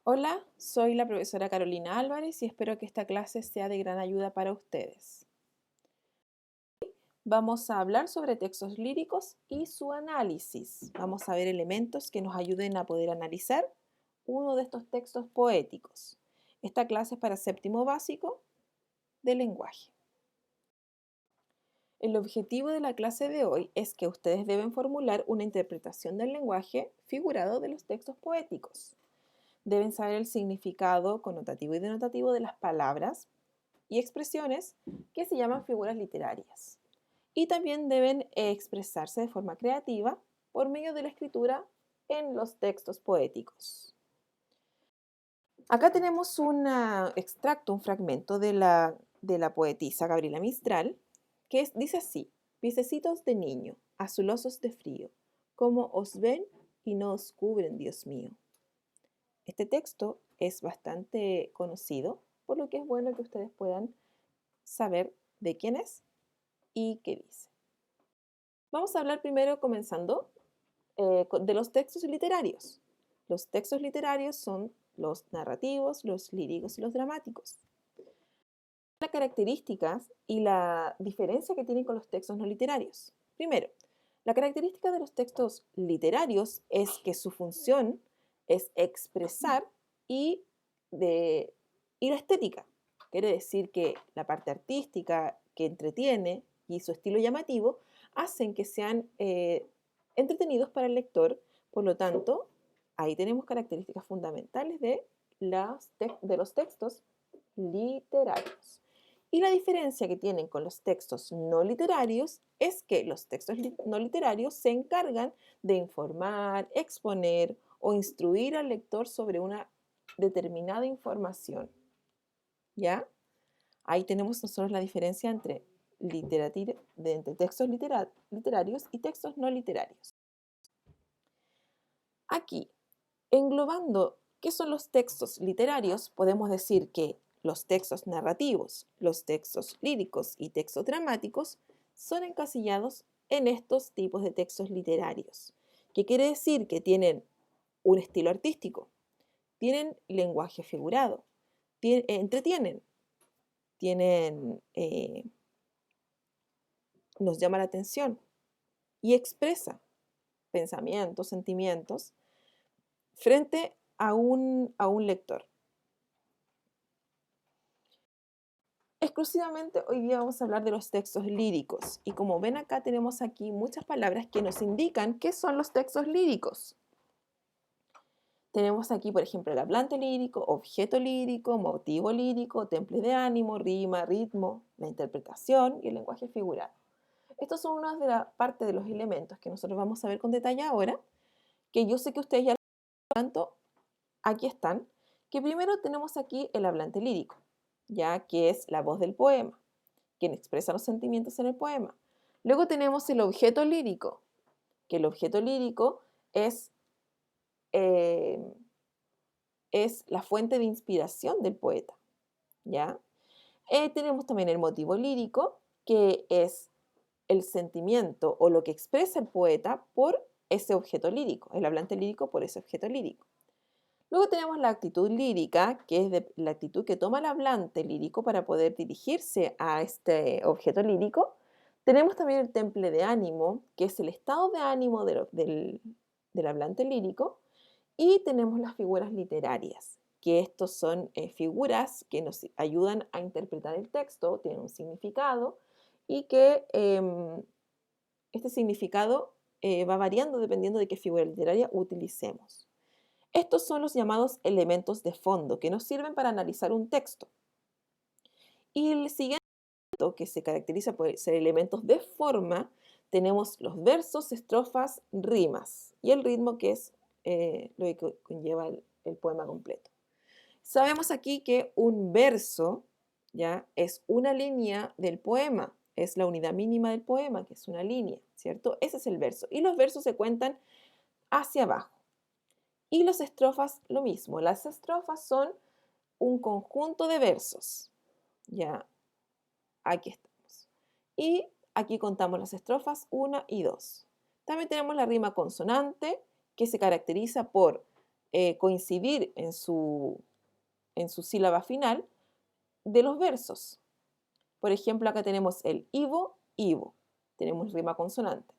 Hola, soy la profesora Carolina Álvarez y espero que esta clase sea de gran ayuda para ustedes. Vamos a hablar sobre textos líricos y su análisis. Vamos a ver elementos que nos ayuden a poder analizar uno de estos textos poéticos. Esta clase es para séptimo básico de lenguaje. El objetivo de la clase de hoy es que ustedes deben formular una interpretación del lenguaje figurado de los textos poéticos. Deben saber el significado connotativo y denotativo de las palabras y expresiones que se llaman figuras literarias. Y también deben expresarse de forma creativa por medio de la escritura en los textos poéticos. Acá tenemos un extracto, un fragmento de la poetisa Gabriela Mistral, que dice así: piececitos de niño, azulosos de frío, como os ven y no os cubren, Dios mío. Este texto es bastante conocido, por lo que es bueno que ustedes puedan saber de quién es y qué dice. Vamos a hablar primero comenzando de los textos literarios. Los textos literarios son los narrativos, los líricos y los dramáticos. Las características y la diferencia que tienen con los textos no literarios. Primero, la característica de los textos literarios es que su función es expresar y, y la estética. Quiere decir que la parte artística que entretiene y su estilo llamativo hacen que sean entretenidos para el lector. Por lo tanto, ahí tenemos características fundamentales de los textos literarios. Y la diferencia que tienen con los textos no literarios es que los textos no literarios se encargan de informar, exponer o instruir al lector sobre una determinada información. ¿Ya? Ahí tenemos nosotros la diferencia entre textos literarios y textos no literarios. Aquí, englobando qué son los textos literarios, podemos decir que los textos narrativos, los textos líricos y textos dramáticos son encasillados en estos tipos de textos literarios, que quiere decir que tienen un estilo artístico, tienen lenguaje figurado, entretienen, nos llama la atención y expresa pensamientos, sentimientos frente a un lector. Exclusivamente hoy día vamos a hablar de los textos líricos y como ven acá tenemos aquí muchas palabras que nos indican qué son los textos líricos. Tenemos aquí, por ejemplo, el hablante lírico, objeto lírico, motivo lírico, temple de ánimo, rima, ritmo, la interpretación y el lenguaje figurado. Estos son una de la parte de los elementos que nosotros vamos a ver con detalle ahora, que yo sé que ustedes ya lo tanto, aquí están, que primero tenemos aquí el hablante lírico, ya que es la voz del poema, quien expresa los sentimientos en el poema. Luego tenemos el objeto lírico, que el objeto lírico eh, es la fuente de inspiración del poeta, ¿ya? Tenemos también el motivo lírico, que es el sentimiento o lo que expresa el poeta por ese objeto lírico, el hablante lírico por ese objeto lírico. Luego tenemos la actitud lírica, que es la actitud que toma el hablante lírico para poder dirigirse a este objeto lírico. Tenemos también el temple de ánimo, que es el estado de ánimo del hablante lírico. Y tenemos las figuras literarias, que estos son figuras que nos ayudan a interpretar el texto, tienen un significado y que este significado va variando dependiendo de qué figura literaria utilicemos. Estos son los llamados elementos de fondo que nos sirven para analizar un texto. Y el siguiente, que se caracteriza por ser elementos de forma, tenemos los versos, estrofas, rimas y el ritmo, que es lo que conlleva el poema completo. Sabemos aquí que un verso ya es una línea del poema, es la unidad mínima del poema, que es una línea, ¿cierto? Ese es el verso. Y los versos se cuentan hacia abajo. Y las estrofas, lo mismo. Las estrofas son un conjunto de versos. Ya, aquí estamos. Y aquí contamos las estrofas 1 y 2. También tenemos la rima consonante, que se caracteriza por coincidir en su sílaba final de los versos. Por ejemplo, acá tenemos el ivo, ivo. Tenemos rima consonante.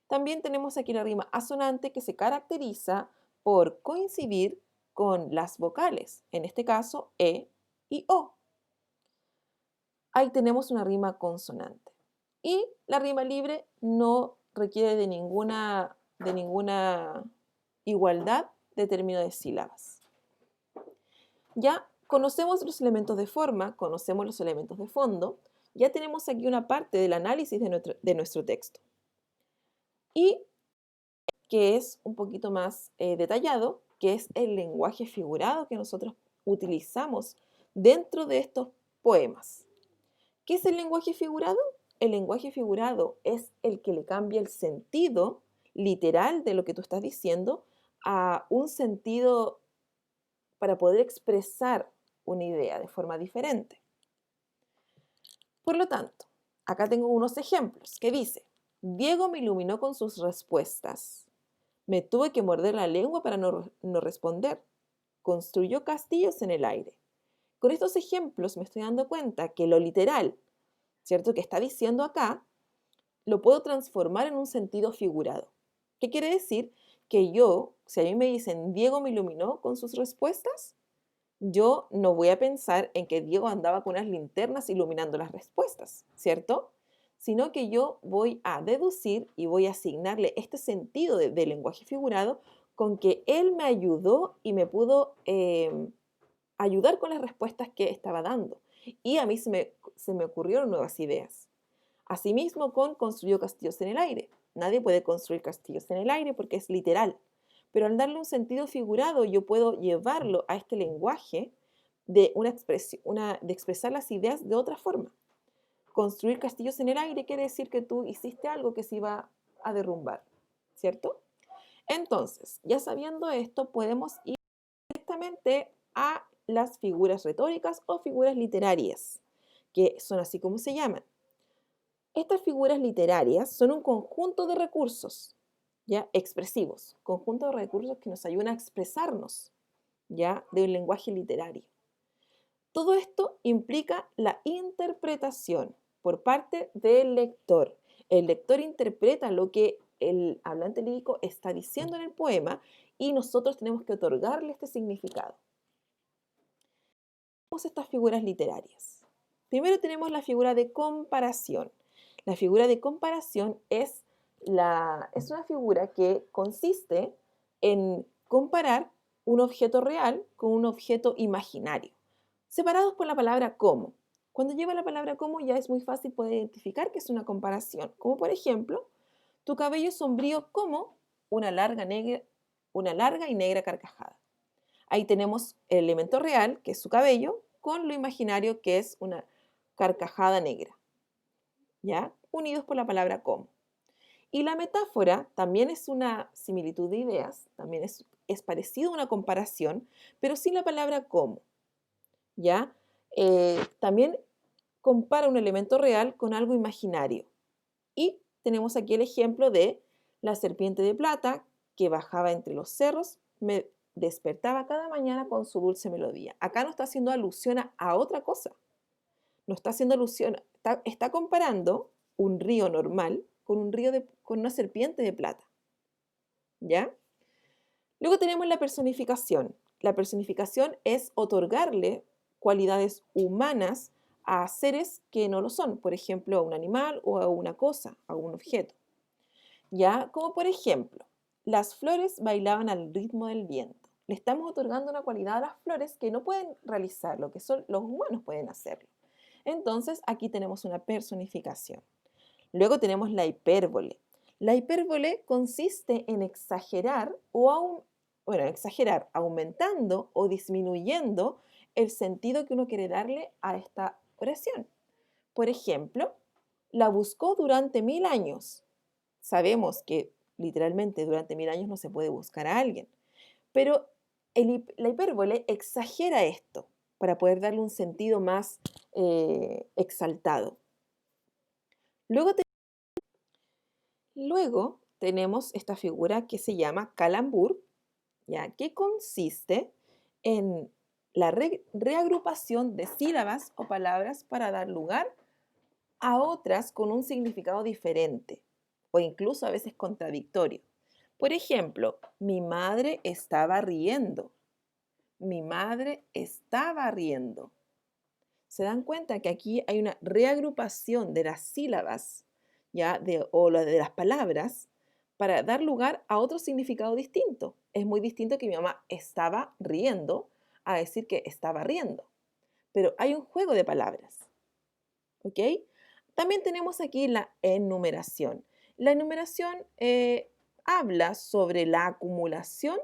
También tenemos aquí la rima asonante que se caracteriza por coincidir con las vocales, en este caso e y o. Ahí tenemos una rima consonante. Y la rima libre no requiere de ninguna igualdad de término de sílabas. Ya conocemos los elementos de forma, conocemos los elementos de fondo, ya tenemos aquí una parte del análisis de nuestro texto. Y que es un poquito más detallado, que es el lenguaje figurado que nosotros utilizamos dentro de estos poemas. ¿Qué es el lenguaje figurado? El lenguaje figurado es el que le cambia el sentido literal de lo que tú estás diciendo a un sentido para poder expresar una idea de forma diferente. Por lo tanto, acá tengo unos ejemplos que dice: Diego me iluminó con sus respuestas. Me tuve que morder la lengua para no responder. Construyó castillos en el aire. Con estos ejemplos me estoy dando cuenta que lo literal, ¿cierto?, que está diciendo acá, lo puedo transformar en un sentido figurado. ¿Qué quiere decir? Que yo, si a mí me dicen Diego me iluminó con sus respuestas, yo no voy a pensar en que Diego andaba con unas linternas iluminando las respuestas, ¿cierto? Sino que yo voy a deducir y voy a asignarle este sentido de lenguaje figurado con que él me ayudó y me pudo ayudar con las respuestas que estaba dando. Y a mí se me ocurrieron nuevas ideas. Asimismo, construyó castillos en el aire. Nadie puede construir castillos en el aire porque es literal. Pero al darle un sentido figurado, yo puedo llevarlo a este lenguaje de de expresar las ideas de otra forma. Construir castillos en el aire quiere decir que tú hiciste algo que se iba a derrumbar, ¿cierto? Entonces, ya sabiendo esto, podemos ir directamente a las figuras retóricas o figuras literarias, que son así como se llaman. Estas figuras literarias son un conjunto de recursos, ¿ya?, expresivos, conjunto de recursos que nos ayudan a expresarnos, ¿ya?, de un lenguaje literario. Todo esto implica la interpretación por parte del lector. El lector interpreta lo que el hablante lírico está diciendo en el poema y nosotros tenemos que otorgarle este significado. Tenemos estas figuras literarias. Primero tenemos la figura de comparación. La figura de comparación es una figura que consiste en comparar un objeto real con un objeto imaginario, separados por la palabra como. Cuando lleva la palabra como ya es muy fácil poder identificar que es una comparación. Como por ejemplo, tu cabello es sombrío como una larga y negra carcajada. Ahí tenemos el elemento real, que es su cabello, con lo imaginario, que es una carcajada negra, ¿ya?, unidos por la palabra como. Y la metáfora también es una similitud de ideas, también es parecido a una comparación, pero sin la palabra como, ¿ya? También compara un elemento real con algo imaginario. Y tenemos aquí el ejemplo de la serpiente de plata que bajaba entre los cerros, me despertaba cada mañana con su dulce melodía. Acá no está haciendo alusión a otra cosa. No está haciendo alusión, está comparando un río normal con con una serpiente de plata. ¿Ya? Luego tenemos la personificación. La personificación es otorgarle cualidades humanas a seres que no lo son, por ejemplo, a un animal o a una cosa, a un objeto. ¿Ya? Como por ejemplo, las flores bailaban al ritmo del viento. Le estamos otorgando una cualidad a las flores que no pueden realizar, lo que los humanos pueden hacerlo. Entonces, aquí tenemos una personificación. Luego tenemos la hipérbole. La hipérbole consiste en exagerar exagerar aumentando o disminuyendo el sentido que uno quiere darle a esta oración. Por ejemplo, la buscó durante 1000 años. Sabemos que literalmente durante 1000 años no se puede buscar a alguien, pero la hipérbole exagera esto para poder darle un sentido más exaltado. Luego tenemos esta figura que se llama calambur, ¿ya? Que consiste en la reagrupación de sílabas o palabras para dar lugar a otras con un significado diferente o incluso a veces contradictorio. Por ejemplo, mi madre estaba riendo. Mi madre estaba riendo. Se dan cuenta que aquí hay una reagrupación de las sílabas, ¿ya? De las palabras para dar lugar a otro significado distinto. Es muy distinto que mi mamá estaba riendo a decir que estaba riendo. Pero hay un juego de palabras, ¿ok? También tenemos aquí la enumeración. La enumeración habla sobre la acumulación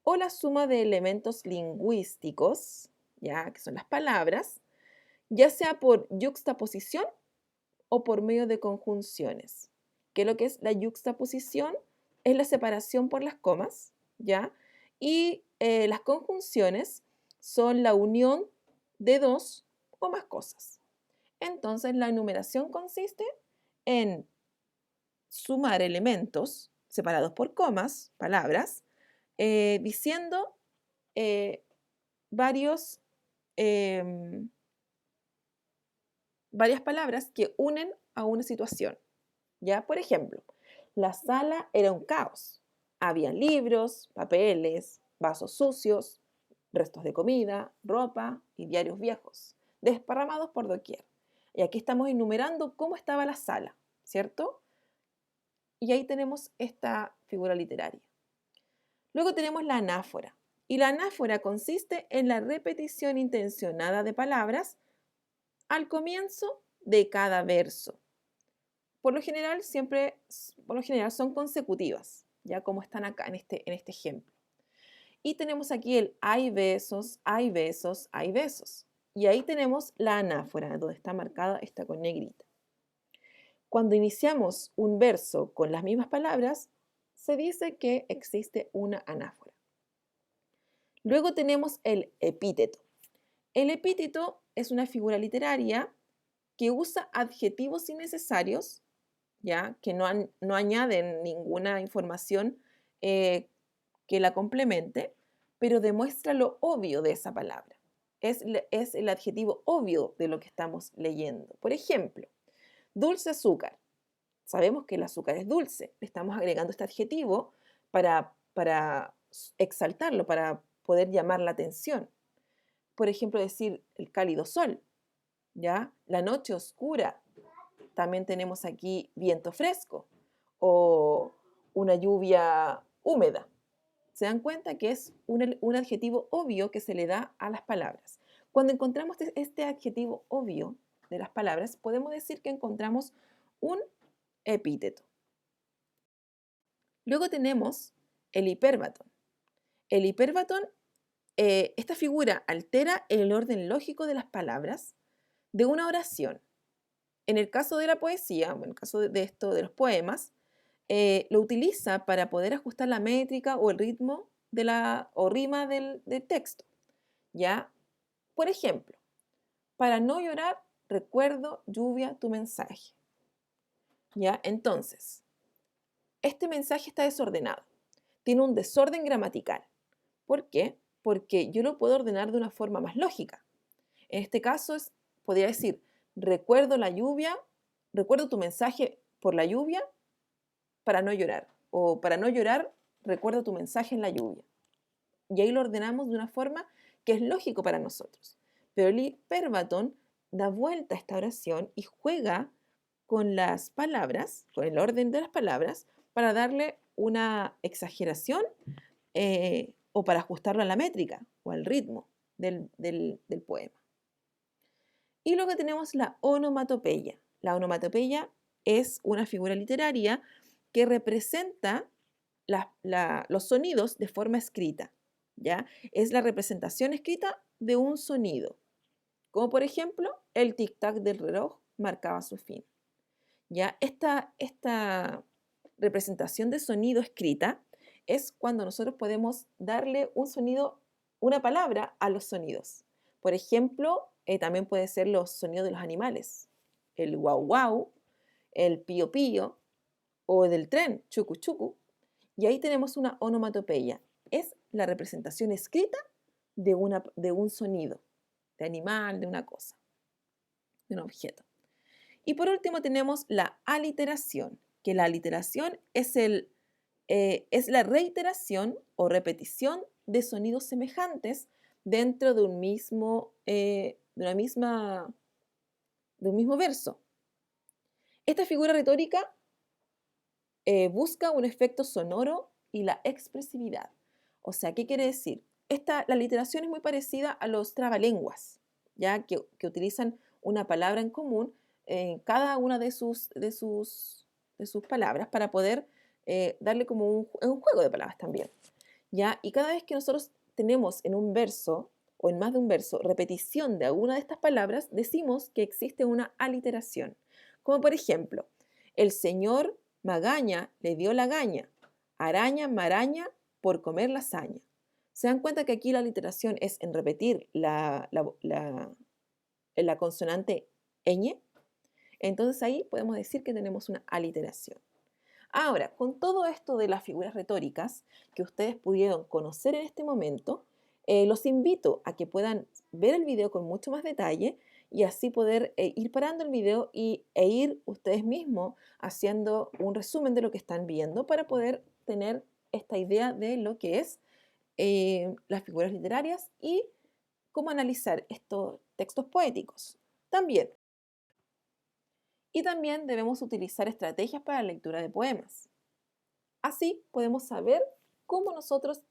o la suma de elementos lingüísticos, ya que son las palabras, ya sea por yuxtaposición o por medio de conjunciones. Que lo que es la yuxtaposición es la separación por las comas, ¿ya? Y las conjunciones son la unión de dos o más cosas. Entonces, la enumeración consiste en sumar elementos separados por comas, palabras, diciendo eh, varios em, varias palabras que unen a una situación. ¿Ya? Por ejemplo, la sala era un caos. Había libros, papeles, vasos sucios, restos de comida, ropa y diarios viejos, desparramados por doquier. Y aquí estamos enumerando cómo estaba la sala, ¿cierto? Y ahí tenemos esta figura literaria. Luego tenemos la anáfora. Y la anáfora consiste en la repetición intencionada de palabras al comienzo de cada verso. Por lo general, son consecutivas, ya como están acá en este ejemplo. Y tenemos aquí el hay besos, hay besos, hay besos. Y ahí tenemos la anáfora, donde está marcada esta con negrita. Cuando iniciamos un verso con las mismas palabras, se dice que existe una anáfora. Luego tenemos el epíteto. El epíteto es una figura literaria que usa adjetivos innecesarios, ¿ya? Que no añaden ninguna información que la complemente, pero demuestra lo obvio de esa palabra. Es el adjetivo obvio de lo que estamos leyendo. Por ejemplo, dulce azúcar. Sabemos que el azúcar es dulce. Le estamos agregando este adjetivo para exaltarlo, para poder llamar la atención. Por ejemplo, decir el cálido sol, ¿ya? La noche oscura. También tenemos aquí viento fresco o una lluvia húmeda. ¿Se dan cuenta que es un adjetivo obvio que se le da a las palabras? Cuando encontramos este adjetivo obvio de las palabras, podemos decir que encontramos un epíteto. Luego tenemos el hipérbatón. El hipérbatón, esta figura altera el orden lógico de las palabras de una oración. En el caso de la poesía, en el caso de esto de los poemas, lo utiliza para poder ajustar la métrica o el ritmo o rima del texto. ¿Ya? Por ejemplo, para no llorar, recuerdo, lluvia, tu mensaje. ¿Ya? Entonces, este mensaje está desordenado. Tiene un desorden gramatical. ¿Por qué? Porque yo lo puedo ordenar de una forma más lógica. En este caso, podría decir, recuerdo la lluvia, recuerdo tu mensaje por la lluvia para no llorar. O para no llorar, recuerdo tu mensaje en la lluvia. Y ahí lo ordenamos de una forma que es lógico para nosotros. Pero el hipérbatón da vuelta a esta oración y juega con las palabras, con el orden de las palabras, para darle una exageración o para ajustarlo a la métrica o al ritmo del poema. Y luego tenemos la onomatopeya. La onomatopeya es una figura literaria que representa los sonidos de forma escrita, ¿ya? Es la representación escrita de un sonido, como por ejemplo el tic-tac del reloj marcaba su fin. ¿Ya? Esta representación de sonido escrita es cuando nosotros podemos darle un sonido, una palabra a los sonidos. Por ejemplo, también puede ser los sonidos de los animales, el guau guau, el pío pío o del tren, chucu chucu. Y ahí tenemos una onomatopeya. Es la representación escrita de un sonido, de animal, de una cosa, de un objeto. Y por último tenemos la aliteración, que la aliteración es la reiteración o repetición de sonidos semejantes dentro de un mismo, de un mismo verso. Esta figura retórica busca un efecto sonoro y la expresividad. O sea, ¿qué quiere decir? La literación es muy parecida a los trabalenguas, ya que utilizan una palabra en común en cada una de sus palabras para poder darle como un juego de palabras también. ¿Ya? Y cada vez que nosotros tenemos en un verso o en más de un verso repetición de alguna de estas palabras, decimos que existe una aliteración. Como por ejemplo, el señor Magaña le dio la gaña, araña, maraña, por comer lasaña. ¿Se dan cuenta que aquí la aliteración es en repetir la consonante ñ? Entonces ahí podemos decir que tenemos una aliteración. Ahora, con todo esto de las figuras retóricas que ustedes pudieron conocer en este momento, los invito a que puedan ver el video con mucho más detalle y así poder ir parando el video e ir ustedes mismos haciendo un resumen de lo que están viendo para poder tener esta idea de lo que es las figuras literarias y cómo analizar estos textos poéticos. También debemos utilizar estrategias para la lectura de poemas. Así podemos saber cómo nosotros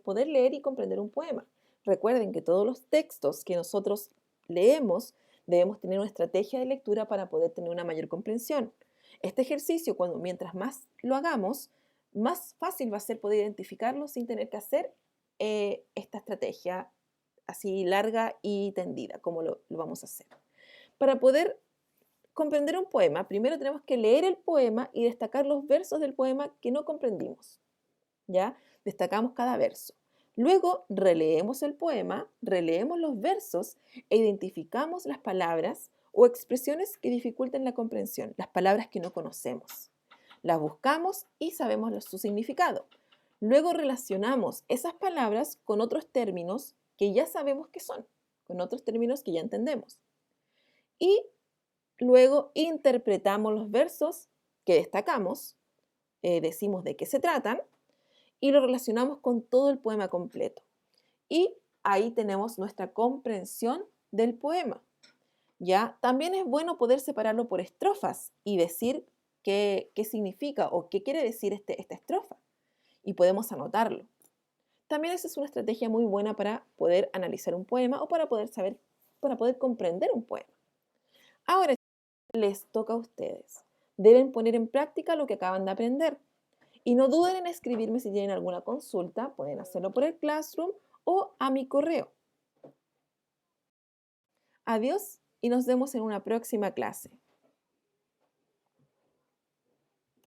poder leer y comprender un poema. Recuerden que todos los textos que nosotros leemos debemos tener una estrategia de lectura para poder tener una mayor comprensión. Este ejercicio, mientras más lo hagamos, más fácil va a ser poder identificarlo sin tener que hacer esta estrategia así larga y tendida, como lo vamos a hacer. Para poder comprender un poema, primero tenemos que leer el poema y destacar los versos del poema que no comprendimos. ¿Ya? Destacamos cada verso. Luego releemos el poema, releemos los versos e identificamos las palabras o expresiones que dificulten la comprensión, las palabras que no conocemos. Las buscamos y sabemos su significado. Luego relacionamos esas palabras con otros términos que ya sabemos que son, con otros términos que ya entendemos. Y luego interpretamos los versos que destacamos, decimos de qué se tratan y lo relacionamos con todo el poema completo. Y ahí tenemos nuestra comprensión del poema. ¿Ya? También es bueno poder separarlo por estrofas y decir qué significa o qué quiere decir esta estrofa. Y podemos anotarlo. También esa es una estrategia muy buena para poder analizar un poema o para poder comprender un poema. Ahora les toca a ustedes. Deben poner en práctica lo que acaban de aprender. Y no duden en escribirme si tienen alguna consulta, pueden hacerlo por el Classroom o a mi correo. Adiós y nos vemos en una próxima clase.